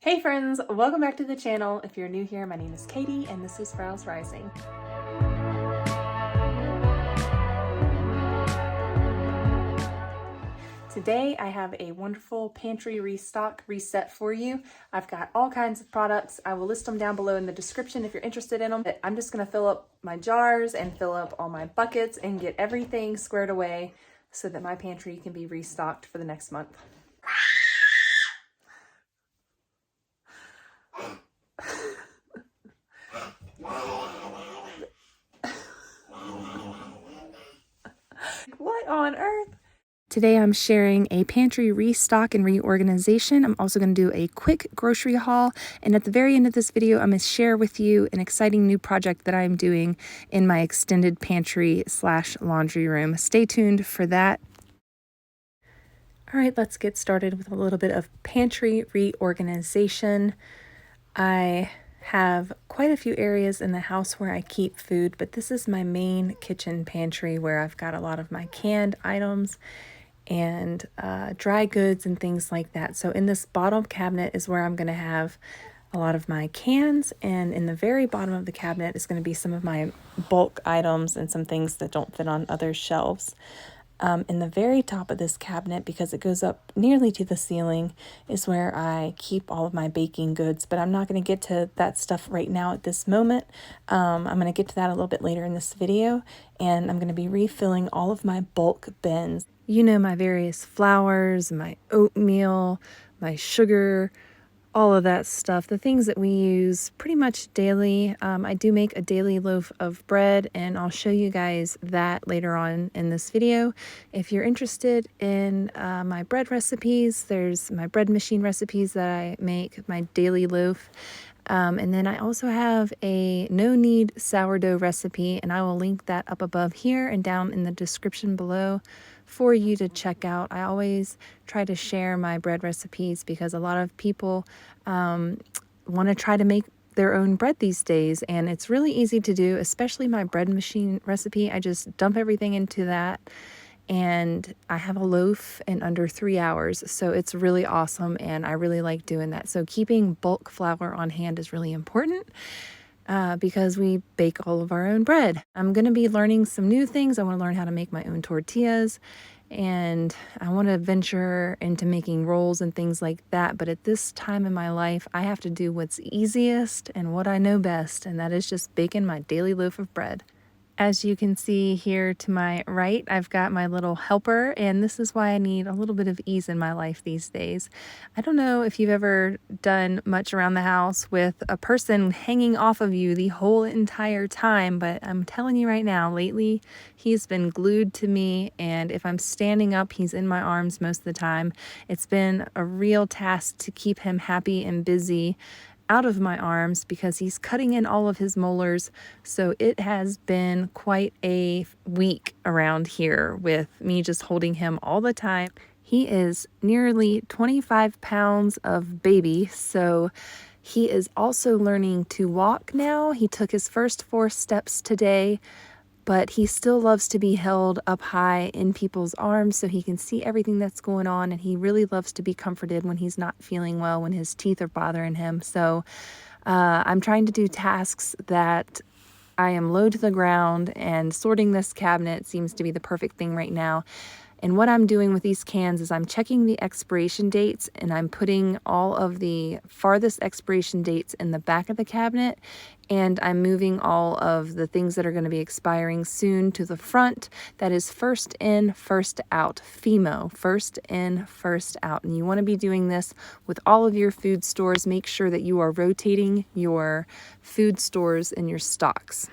Hey friends, welcome back to the channel. If you're new here, my name is Katie and this is Sprouts Rising. Today I have a wonderful pantry restock reset for you. I've got all kinds of products. I will list them down below in the description if you're interested in them. I'm just gonna fill up my jars and fill up all my buckets and get everything squared away so that my pantry can be restocked for the next month. What on earth? Today I'm sharing a pantry restock and reorganization. I'm also going to do a quick grocery haul, and at the very end of this video I'm going to share with you an exciting new project that I'm doing in my extended pantry / laundry room. Stay tuned for that. All right, let's get started with a little bit of pantry reorganization. I have quite a few areas in the house where I keep food, but this is my main kitchen pantry where I've got a lot of my canned items and dry goods and things like that. So in this bottom cabinet is where I'm going to have a lot of my cans, and in the very bottom of the cabinet is going to be some of my bulk items and some things that don't fit on other shelves. In the very top of this cabinet, because it goes up nearly to the ceiling, is where I keep all of my baking goods, but I'm not going to get to that stuff right now at this moment. I'm going to get to that a little bit later in this video, and I'm going to be refilling all of my bulk bins. You know, my various flours, my oatmeal, my sugar, all of that stuff, the things that we use pretty much daily. I do make a daily loaf of bread, and I'll show you guys that later on in this video. If you're interested in my bread recipes, there's my bread machine recipes that I make, my daily loaf. And then I also have a no-knead sourdough recipe, and I will link that up above here and down in the description below for you to check out. I always try to share my bread recipes because a lot of people want to try to make their own bread these days, and it's really easy to do, especially my bread machine recipe. I just dump everything into that and I have a loaf in under 3 hours. So it's really awesome, and I really like doing that. So keeping bulk flour on hand is really important because we bake all of our own bread. I'm going to be learning some new things. I want to learn how to make my own tortillas, and I want to venture into making rolls and things like that. But at this time in my life, I have to do what's easiest and what I know best, and that is just baking my daily loaf of bread. As you can see here to my right, I've got my little helper, and this is why I need a little bit of ease in my life these days. I don't know if you've ever done much around the house with a person hanging off of you the whole entire time, but I'm telling you right now, lately he's been glued to me, and if I'm standing up, he's in my arms most of the time. It's been a real task to keep him happy and busy out of my arms because he's cutting in all of his molars. So it has been quite a week around here with me just holding him all the time. He is nearly 25 pounds of baby, so he is also learning to walk now. He took his first 4 steps today, but he still loves to be held up high in people's arms so he can see everything that's going on, and he really loves to be comforted when he's not feeling well, when his teeth are bothering him. So I'm trying to do tasks that I am low to the ground, and sorting this cabinet seems to be the perfect thing right now. And what I'm doing with these cans is I'm checking the expiration dates, and I'm putting all of the farthest expiration dates in the back of the cabinet, and I'm moving all of the things that are going to be expiring soon to the front. That is first in, first out, FIMO, first in, first out. And you want to be doing this with all of your food stores. Make sure that you are rotating your food stores and your stocks.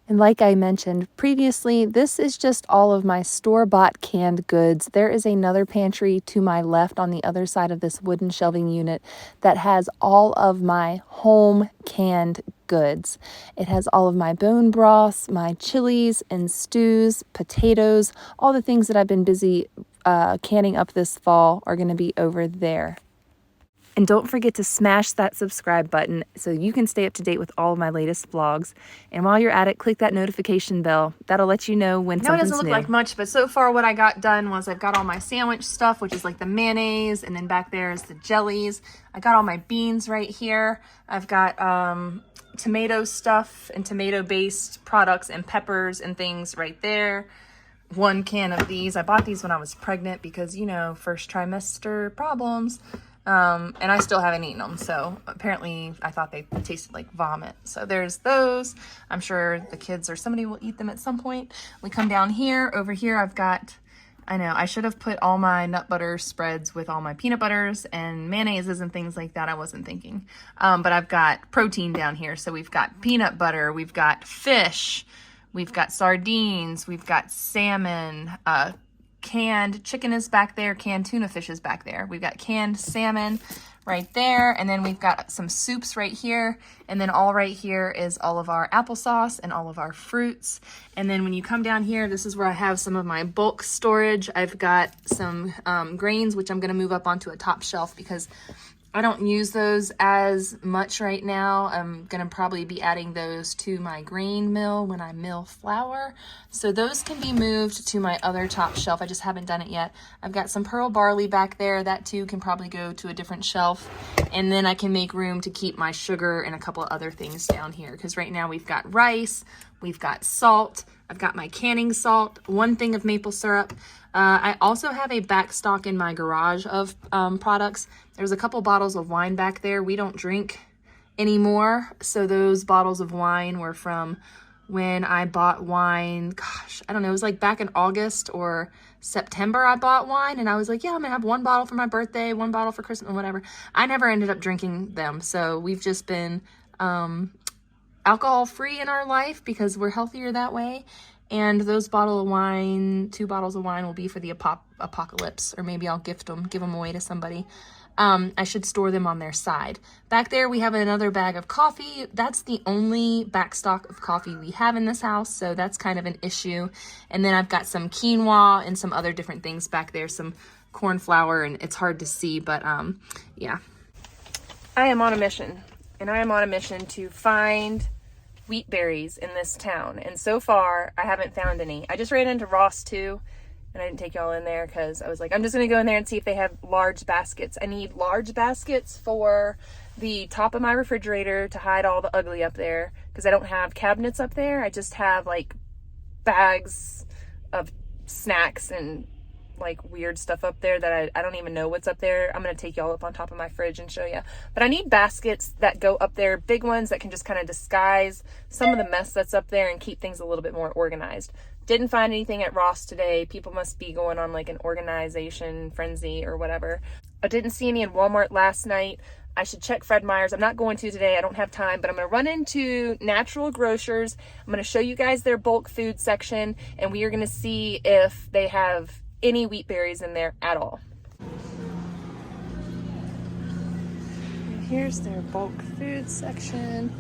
And like I mentioned previously, this is just all of my store-bought canned goods. There is another pantry to my left on the other side of this wooden shelving unit that has all of my home canned goods. It has all of my bone broths, my chilies and stews, potatoes, all the things that I've been busy canning up this fall are going to be over there. And don't forget to smash that subscribe button so you can stay up to date with all of my latest vlogs. And while you're at it, click that notification bell. That'll let you know when something's new. It doesn't look like much, but so far what I got done was I've got all my sandwich stuff, which is like the mayonnaise, and then back there is the jellies. I got all my beans right here. I've got tomato stuff and tomato-based products and peppers and things right there. 1 can of these. I bought these when I was pregnant because, you know, first trimester problems. And I still haven't eaten them, so apparently I thought they tasted like vomit. So there's those. I'm sure the kids or somebody will eat them at some point. We come down here. Over here I've got, I know, I should have put all my nut butter spreads with all my peanut butters and mayonnaises and things like that. I wasn't thinking. But I've got protein down here. So we've got peanut butter, we've got fish, we've got sardines, we've got salmon, canned chicken is back there, canned tuna fish is back there. We've got canned salmon right there, and then we've got some soups right here, and then all right here is all of our applesauce and all of our fruits. And then when you come down here, this is where I have some of my bulk storage. I've got some grains, which I'm going to move up onto a top shelf because I don't use those as much right now. I'm going to probably be adding those to my grain mill when I mill flour. So those can be moved to my other top shelf. I just haven't done it yet. I've got some pearl barley back there. That too can probably go to a different shelf. And then I can make room to keep my sugar and a couple of other things down here. Because right now we've got rice, we've got salt, I've got my canning salt, 1 thing of maple syrup. I also have a back stock in my garage of products. There's a couple bottles of wine back there. We don't drink anymore, so those bottles of wine were from when I bought wine. Gosh, I don't know, it was like back in August or September I bought wine, and I was like, yeah, I'm gonna have 1 bottle for my birthday, 1 bottle for Christmas, whatever. I never ended up drinking them, so we've just been alcohol free in our life because we're healthier that way. And those 2 bottles of wine will be for the apocalypse, or maybe I'll give them away to somebody. I should store them on their side. Back there we have another bag of coffee. That's the only back stock of coffee we have in this house, so that's kind of an issue. And then I've got some quinoa and some other different things back there, some corn flour, and it's hard to see, but yeah. I am on a mission, and I am on a mission to find wheat berries in this town, and so far I haven't found any. I just ran into Ross too, and I didn't take y'all in there because I was like, I'm just gonna go in there and see if they have large baskets. I need large baskets for the top of my refrigerator to hide all the ugly up there because I don't have cabinets up there. I just have like bags of snacks and like weird stuff up there that I don't even know what's up there. I'm gonna take y'all up on top of my fridge and show you. But I need baskets that go up there, big ones that can just kind of disguise some of the mess that's up there and keep things a little bit more organized. Didn't find anything at Ross today. People must be going on like an organization frenzy or whatever. I didn't see any in Walmart last night. I should check Fred Meyer's. I'm not going to today. I don't have time, but I'm going to run into Natural Grocers. I'm going to show you guys their bulk food section, and we are going to see if they have any wheat berries in there at all. And here's their bulk food section.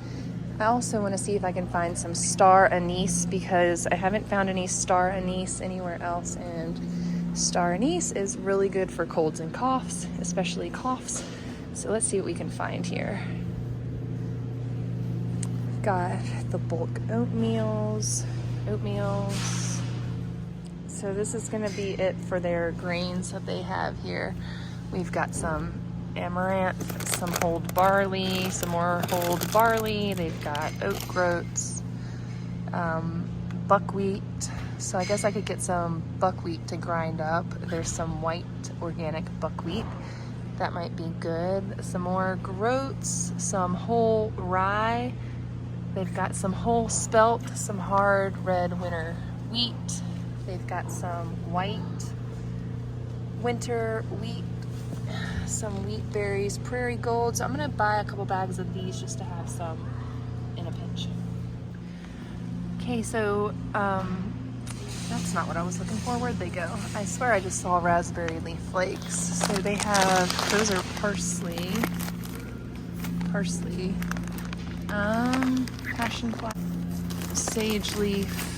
I also want to see if I can find some star anise because I haven't found any star anise anywhere else, and star anise is really good for colds and coughs, especially coughs. So let's see what we can find here. We've got the bulk oatmeals. So this is going to be it for their grains that they have here. We've got some amaranth, some whole barley, some more whole barley. They've got oat groats, buckwheat. So I guess I could get some buckwheat to grind up. There's some white organic buckwheat. That might be good. Some more groats, some whole rye. They've got some whole spelt, some hard red winter wheat. They've got some white winter wheat, some wheat berries, prairie gold. So I'm gonna buy a couple bags of these just to have some in a pinch. Okay, so that's not what I was looking for. Where'd they go? I swear I just saw raspberry leaf flakes. So they have, those are parsley, passion flower, sage leaf.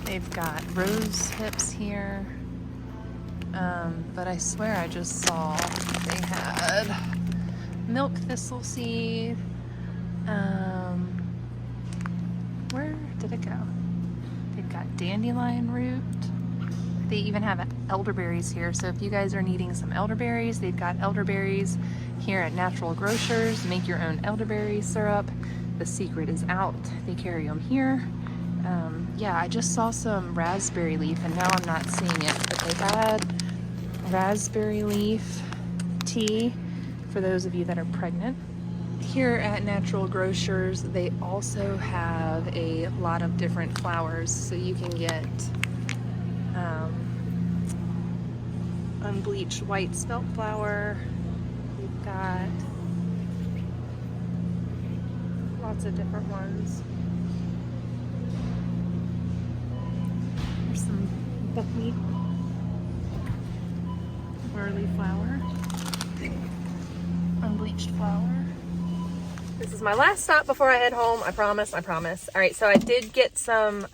They've got rose hips here. But I swear I just saw they had milk thistle seed. Where did it go? They've got dandelion root. They even have elderberries here. So if you guys are needing some elderberries, they've got elderberries here at Natural Grocers. Make your own elderberry syrup. The secret is out. They carry them here. Yeah, I just saw some raspberry leaf and now I'm not seeing it, but they had raspberry leaf tea for those of you that are pregnant. Here at Natural Grocers, they also have a lot of different flowers, so you can get unbleached white spelt flower. We've got lots of different ones. There's some buckwheat barley flour, unbleached flour. This is my last stop before I head home. I promise, I promise. All right, so I did get some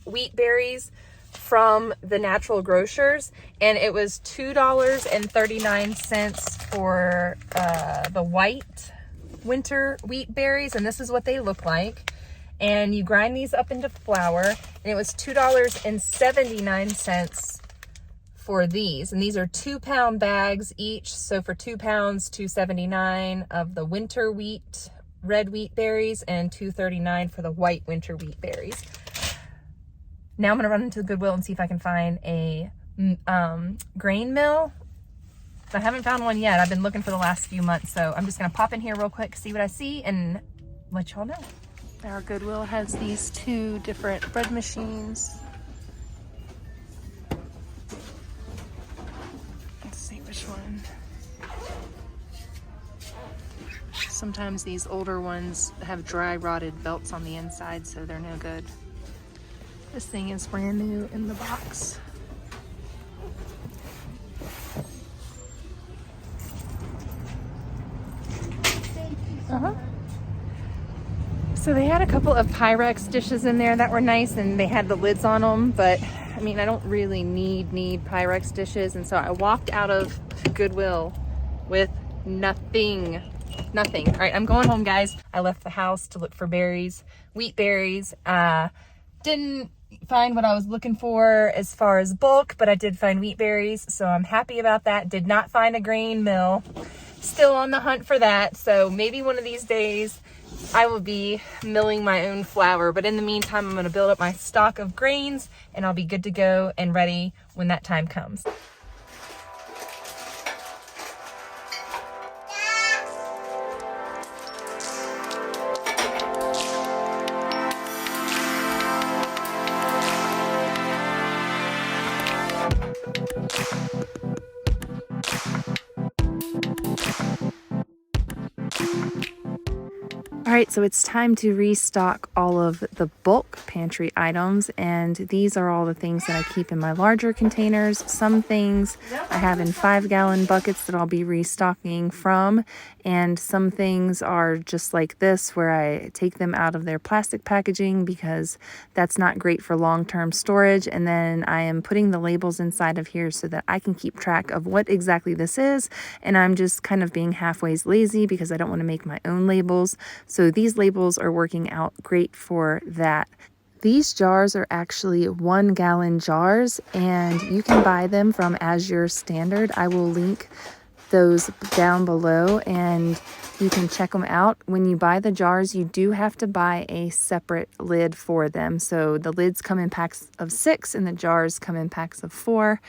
wheat berries from the Natural Grocers, and it was $2.39 for the white winter wheat berries, and this is what they look like. And you grind these up into flour, and it was $2.79 for these, and these are 2-pound bags each. So for 2 pounds, $2.79 of the winter wheat, red wheat berries, and $2.39 for the white winter wheat berries. Now I'm gonna run into the Goodwill and see if I can find a grain mill. I haven't found one yet. I've been looking for the last few months, so I'm just gonna pop in here real quick, see what I see, and let y'all know. Our Goodwill has these 2 different bread machines. Which one? Sometimes these older ones have dry rotted belts on the inside, so they're no good. This thing is brand new in the box. So they had a couple of Pyrex dishes in there that were nice, and they had the lids on them, but I mean, I don't really need Pyrex dishes, and so I walked out of Goodwill with nothing. All right, I'm going home, guys. I left the house to look for berries, wheat berries. Didn't find what I was looking for as far as bulk, but I did find wheat berries, so I'm happy about that. Did not find a grain mill. Still on the hunt for that, so maybe one of these days I will be milling my own flour, but in the meantime, I'm going to build up my stock of grains and I'll be good to go and ready when that time comes. All right, so it's time to restock all of the bulk pantry items, and these are all the things that I keep in my larger containers. Some things I have in 5-gallon buckets that I'll be restocking from, and some things are just like this where I take them out of their plastic packaging because that's not great for long-term storage, and then I am putting the labels inside of here so that I can keep track of what exactly this is, and I'm just kind of being halfways lazy because I don't want to make my own labels. So these labels are working out great for that. These jars are actually 1-gallon jars, and you can buy them from Azure Standard. I will link those down below and you can check them out. When you buy the jars, you do have to buy a separate lid for them. So the lids come in packs of 6 and the jars come in packs of 4.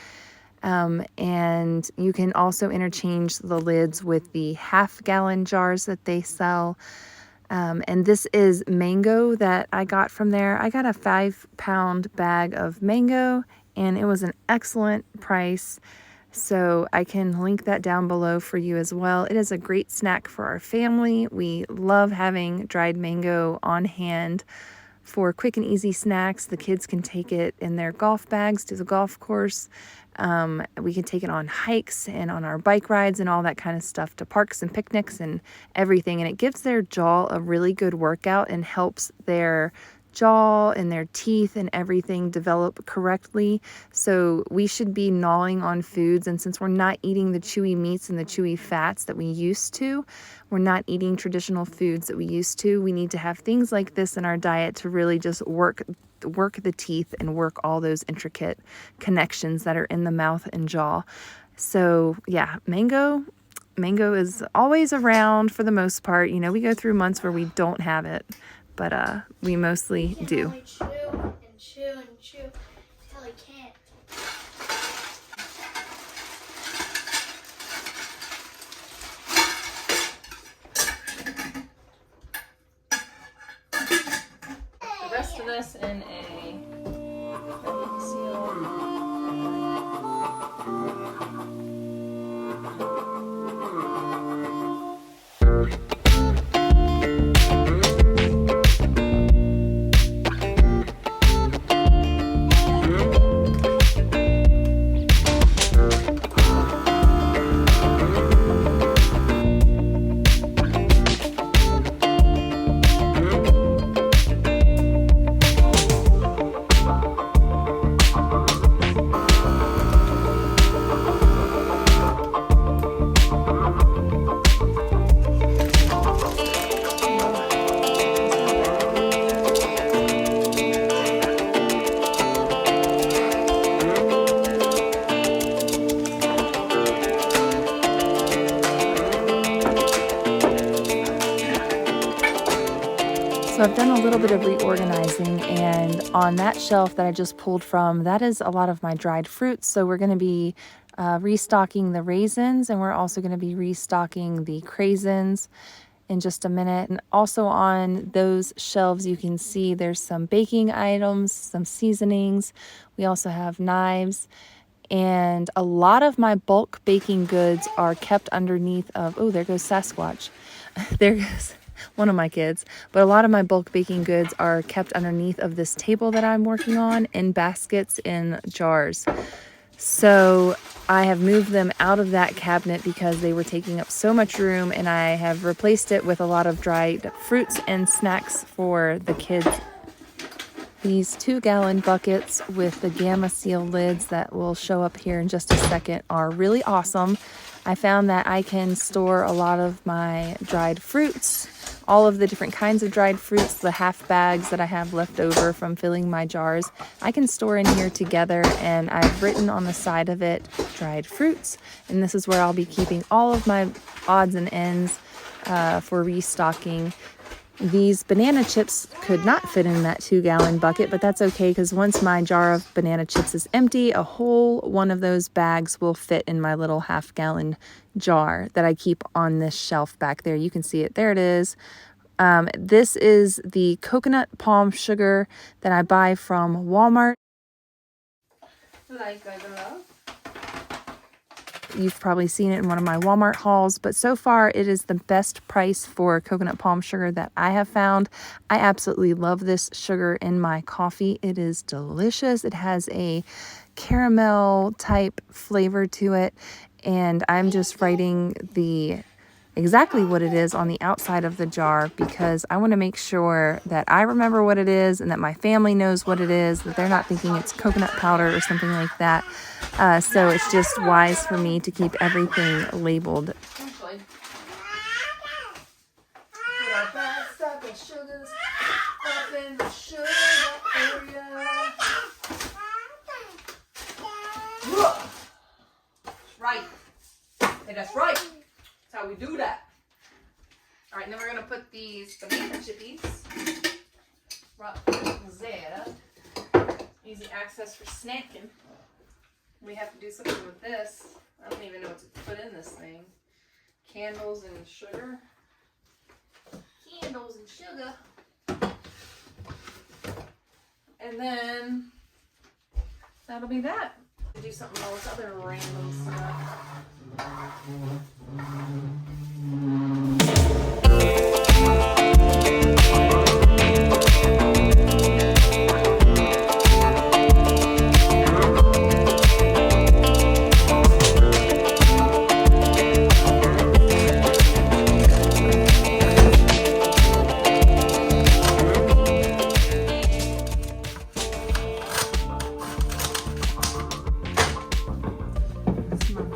And you can also interchange the lids with the 1/2-gallon jars that they sell. And this is mango that I got from there. I got a 5-pound bag of mango and it was an excellent price. So I can link that down below for you as well. It is a great snack for our family. We love having dried mango on hand for quick and easy snacks. The kids can take it in their golf bags to the golf course. We can take it on hikes and on our bike rides and all that kind of stuff, to parks and picnics and everything. And it gives their jaw a really good workout and helps their jaw and their teeth and everything develop correctly. So we should be gnawing on foods, and since we're not eating the chewy meats and the chewy fats that we used to, we're not eating traditional foods that we used to, we need to have things like this in our diet to really just work the teeth and work all those intricate connections that are in the mouth and jaw. So yeah, mango is always around for the most part. You know, we go through months where we don't have it, but we mostly do. Chew and chew and chew until I can't. The rest of this in a seal. So I've done a little bit of reorganizing, and on that shelf that I just pulled from, that is a lot of my dried fruits. So we're going to be restocking the raisins, and we're also going to be restocking the craisins in just a minute. And also on those shelves, you can see there's some baking items, some seasonings. We also have knives, and a lot of my bulk baking goods are kept underneath of, oh, there goes Sasquatch. There goes one of my kids. But a lot of my bulk baking goods are kept underneath of this table that I'm working on in baskets in jars. So I have moved them out of that cabinet because they were taking up so much room, and I have replaced it with a lot of dried fruits and snacks for the kids. These 2-gallon buckets with the Gamma Seal lids that will show up here in just a second are really awesome. I found that I can store a lot of my dried fruits, all of the different kinds of dried fruits, the half bags that I have left over from filling my jars, I can store in here together, and I've written on the side of it, dried fruits, and this is where I'll be keeping all of my odds and ends for restocking. These banana chips could not fit in that 2-gallon bucket, but that's okay because once my jar of banana chips is empty, a whole one of those bags will fit in my little half-gallon jar that I keep on this shelf back there. You can see it. There it is. This is the coconut palm sugar that I buy from Walmart. Like I love. You've probably seen it in one of my Walmart hauls, but so far it is the best price for coconut palm sugar that I have found. I absolutely love this sugar in my coffee. It is delicious. It has a caramel type flavor to it, and I'm just writing exactly what it is on the outside of the jar because I want to make sure that I remember what it is and that my family knows what it is, that they're not thinking it's coconut powder or something like that. So it's just wise for me to keep everything labeled. Put our best stuff and sugars up in the sugar area. Right. Hey, that's right. That's how we do that. All right, now we're gonna put these banana chippies right there. Easy access for snacking. We have to do something with this. I don't even know what to put in this thing. Candles and sugar. Candles and sugar. And then that'll be that. Do something with all this other random stuff.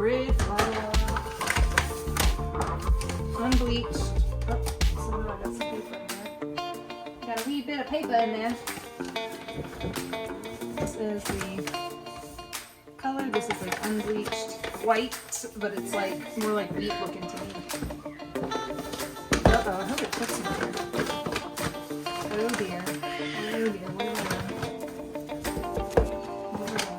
bread flour. Unbleached. Oh, somehow I got some paper in there. Got a wee bit of paper in there. This is the color. This is like unbleached white, but it's like more like wheat looking to me. Uh-oh, I hope it puts in here. Oh dear. Oh dear. What do I do?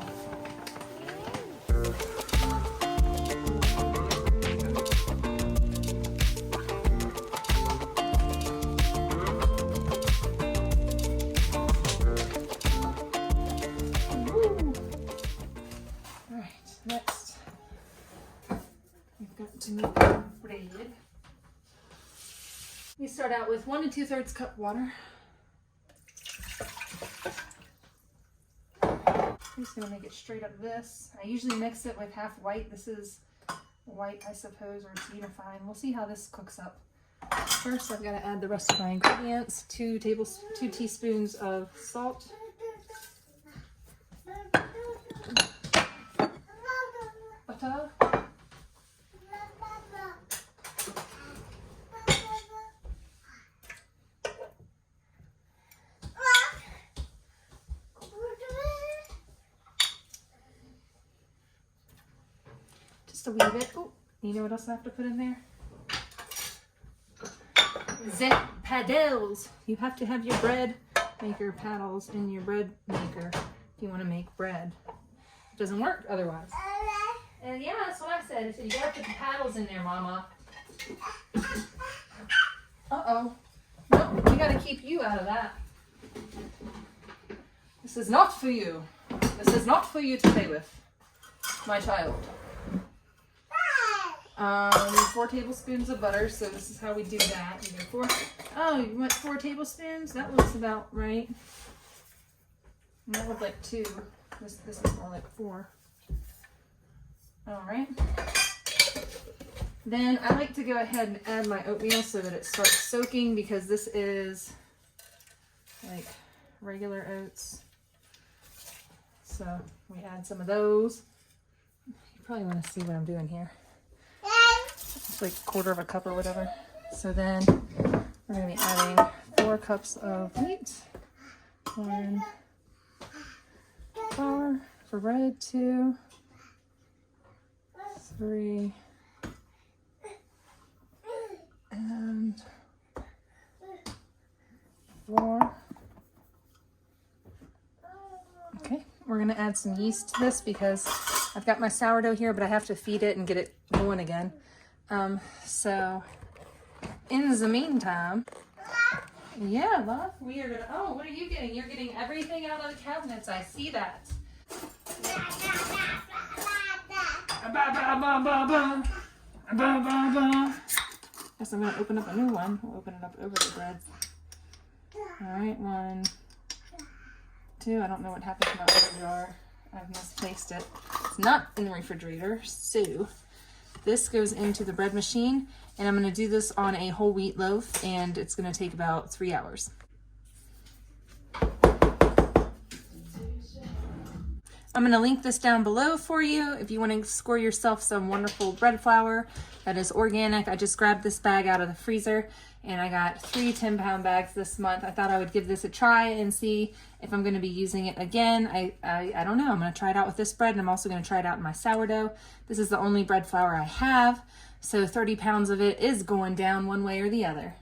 Next, we've got to make bread. We start out with 1 2/3 cup water. I'm just gonna make it straight up this. I usually mix it with half white. This is white, I suppose, or it's unifying. We'll see how this cooks up. First, I've got to add the rest of my ingredients. 2 teaspoons of salt. Butter. Just a wee bit. Oh, you know what else I have to put in there? Paddles. You have to have your bread maker paddles in your bread maker if you want to make bread. It doesn't work otherwise. And yeah, that's what I said. I said, you gotta put the paddles in there, Mama. Uh-oh. Nope, we gotta keep you out of that. This is not for you. This is not for you to play with, my child. 4 tablespoons of butter, so this is how we do that. You go 4. Oh, you want 4 tablespoons? That looks about right. And that looked like 2. This is more like 4. All right. Then I like to go ahead and add my oatmeal so that it starts soaking, because this is like regular oats. So we add some of those. You probably want to see what I'm doing here. It's like 1/4 cup or whatever. So then we're going to be adding 4 cups of wheat, 1 flour for bread, 2, 3, and 4. Okay, we're going to add some yeast to this because I've got my sourdough here, but I have to feed it and get it going again. So in the meantime, yeah, love, we are gonna, oh, what are you getting? You're getting everything out of the cabinets. I see that. Guess I'm gonna open up a new one. We'll open it up over the bread. All right, 1, 2. I don't know what happened to my other jar. I've misplaced it. It's not in the refrigerator, so this goes into the bread machine, and I'm going to do this on a whole wheat loaf, and it's going to take about 3 hours. I'm going to link this down below for you if you want to score yourself some wonderful bread flour that is organic. I just grabbed this bag out of the freezer, and I got 3 10-pound bags this month. I thought I would give this a try and see if I'm going to be using it again. I don't know. I'm going to try it out with this bread, and I'm also going to try it out in my sourdough. This is the only bread flour I have, so 30 pounds of it is going down one way or the other.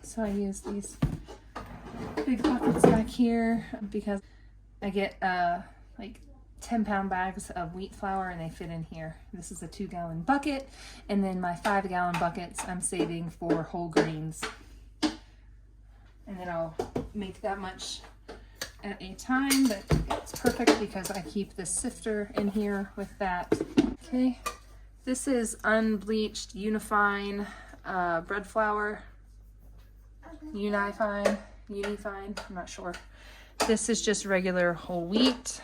So I use these big buckets back here because I get like 10-pound bags of wheat flour and they fit in here. This is a 2-gallon bucket, and then my 5-gallon buckets I'm saving for whole grains. And then I'll make that much at a time, but it's perfect because I keep the sifter in here with that. Okay, this is unbleached Unifine bread flour. Unifine, I'm not sure. This is just regular whole wheat.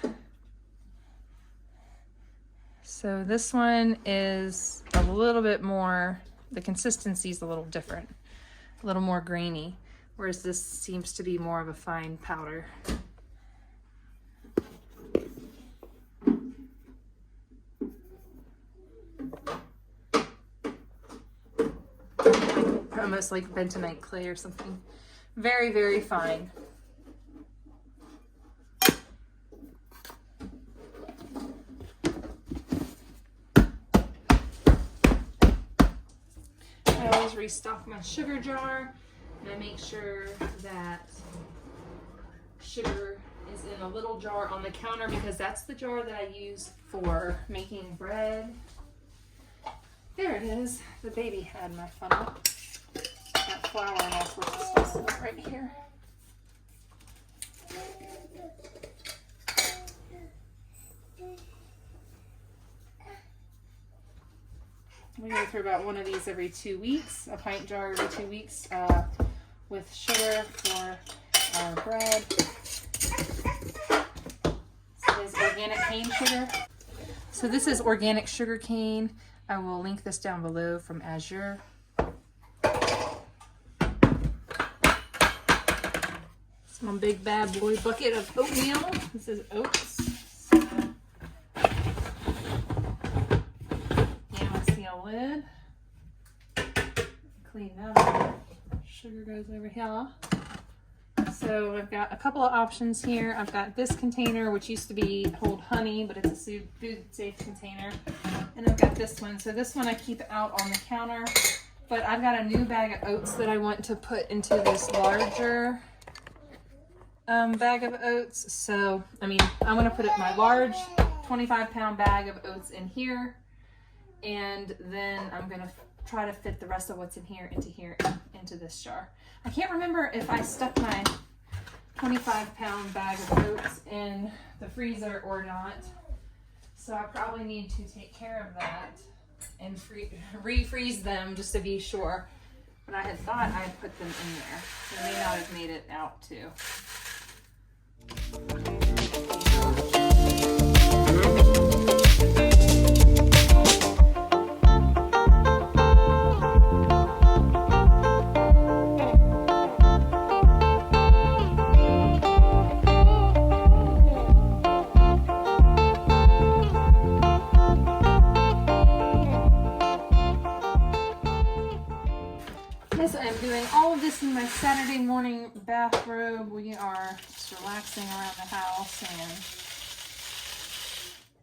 So this one is a little bit more, the consistency is a little different, a little more grainy, whereas this seems to be more of a fine powder. Almost like bentonite clay or something. Very, very fine. I always restock my sugar jar, and I make sure that sugar is in a little jar on the counter because that's the jar that I use for making bread. There it is. The baby had my funnel. That flour and all sorts of stuff right here. We go through about one of these every 2 weeks, a pint jar every 2 weeks with sugar for our bread. So this is organic cane sugar. So this is organic sugar cane. I will link this down below from Azure. Some big bad boy bucket of oatmeal. This is oats. So, yeah, let's see a lid. Clean that up. Sugar goes over here. So I've got a couple of options here. I've got this container, which used to be hold honey, but it's a food safe container. And I've got this one. So this one I keep out on the counter, but I've got a new bag of oats that I want to put into this larger bag of oats. So, I mean, I'm going to put my large 25-pound bag of oats in here, and then I'm going to try to fit the rest of what's in here, into this jar. I can't remember if I stuck my 25-pound bag of oats in the freezer or not. So I probably need to take care of that and refreeze them just to be sure. But I had thought I had put them in there. So they may not have made it out too. Yes, I'm doing all of this in my Saturday morning bathrobe. We are just relaxing around the house,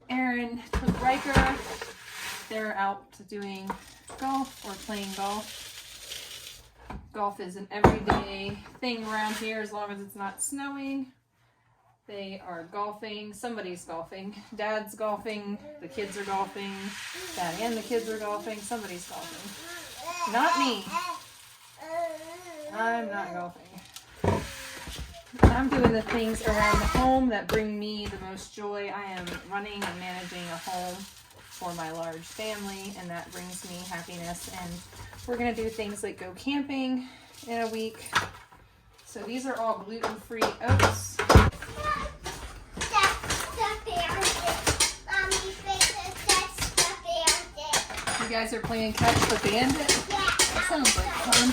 and Aaron took Riker. They're out doing golf or playing golf. Golf is an everyday thing around here as long as it's not snowing. They are golfing. Somebody's golfing. Dad's golfing. The kids are golfing. Daddy and the kids are golfing. Somebody's golfing. Not me. I'm not golfing. I'm doing the things around the home that bring me the most joy. I am running and managing a home for my large family, and that brings me happiness. And we're going to do things like go camping in a week. So these are all gluten-free oats. You guys are playing Catch the Bandit? Yeah. That sounds like fun.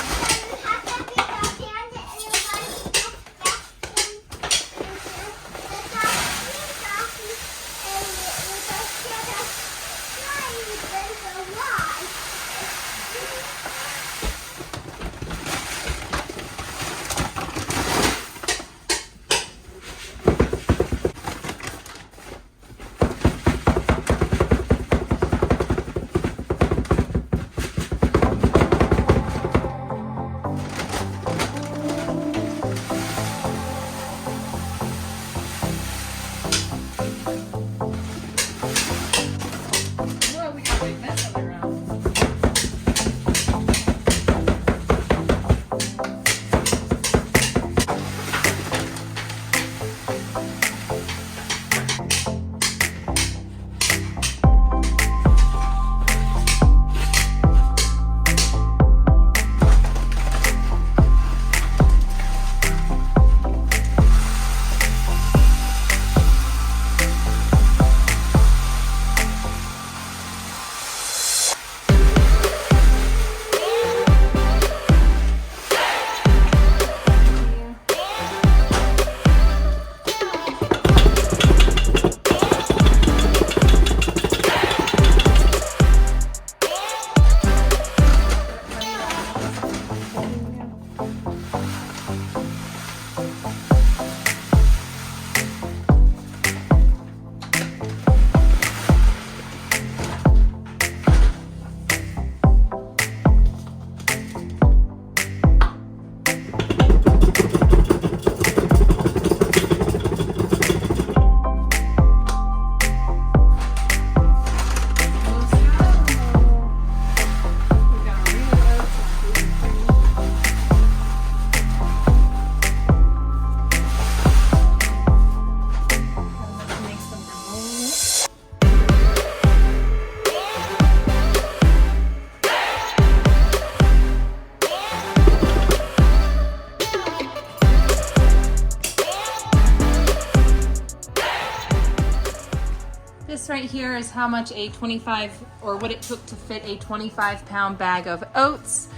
This right here is how much a 25, or what it took to fit a 25-pound bag of oats.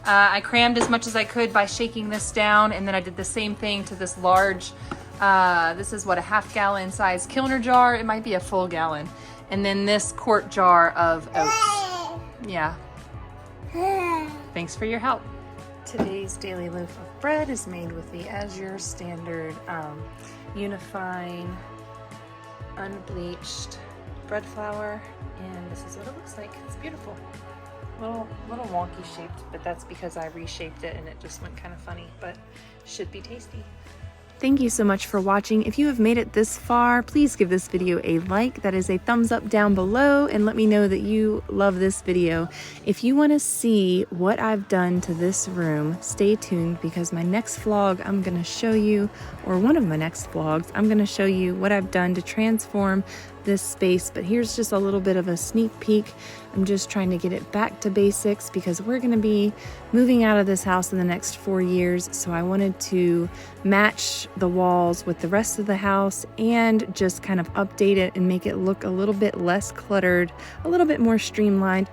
I crammed as much as I could by shaking this down, and then I did the same thing to this large, this is what, a half-gallon size Kilner jar. It might be a full gallon. And then this quart jar of oats. Yeah. Thanks for your help. Today's daily loaf of bread is made with the Azure Standard unifying unbleached bread flour, and this is what it looks like. It's beautiful. Little wonky shaped, but that's because I reshaped it and it just went kind of funny, but should be tasty. Thank you so much for watching. If you have made it this far, please give this video a like. That is a thumbs up down below, and let me know that you love this video. If you want to see what I've done to this room, stay tuned, because my next vlog I'm going to show you, or one of my next vlogs, I'm going to show you what I've done to transform this space. But here's just a little bit of a sneak peek. I'm just trying to get it back to basics because we're going to be moving out of this house in the next 4 years. So I wanted to match the walls with the rest of the house and just kind of update it and make it look a little bit less cluttered, a little bit more streamlined.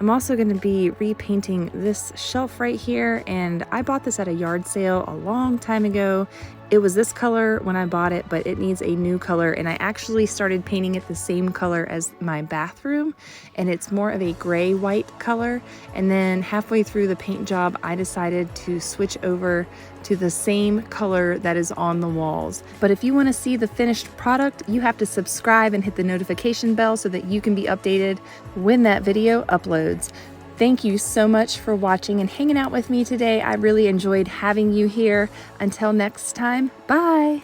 I'm also going to be repainting this shelf right here, and I bought this at a yard sale a long time ago. It was this color when I bought it, but it needs a new color, and I actually started painting it the same color as my bathroom, and it's more of a gray-white color. And then halfway through the paint job, I decided to switch over to the same color that is on the walls. But if you want to see the finished product, you have to subscribe and hit the notification bell so that you can be updated when that video uploads. Thank you so much for watching and hanging out with me today. I really enjoyed having you here. Until next time, bye.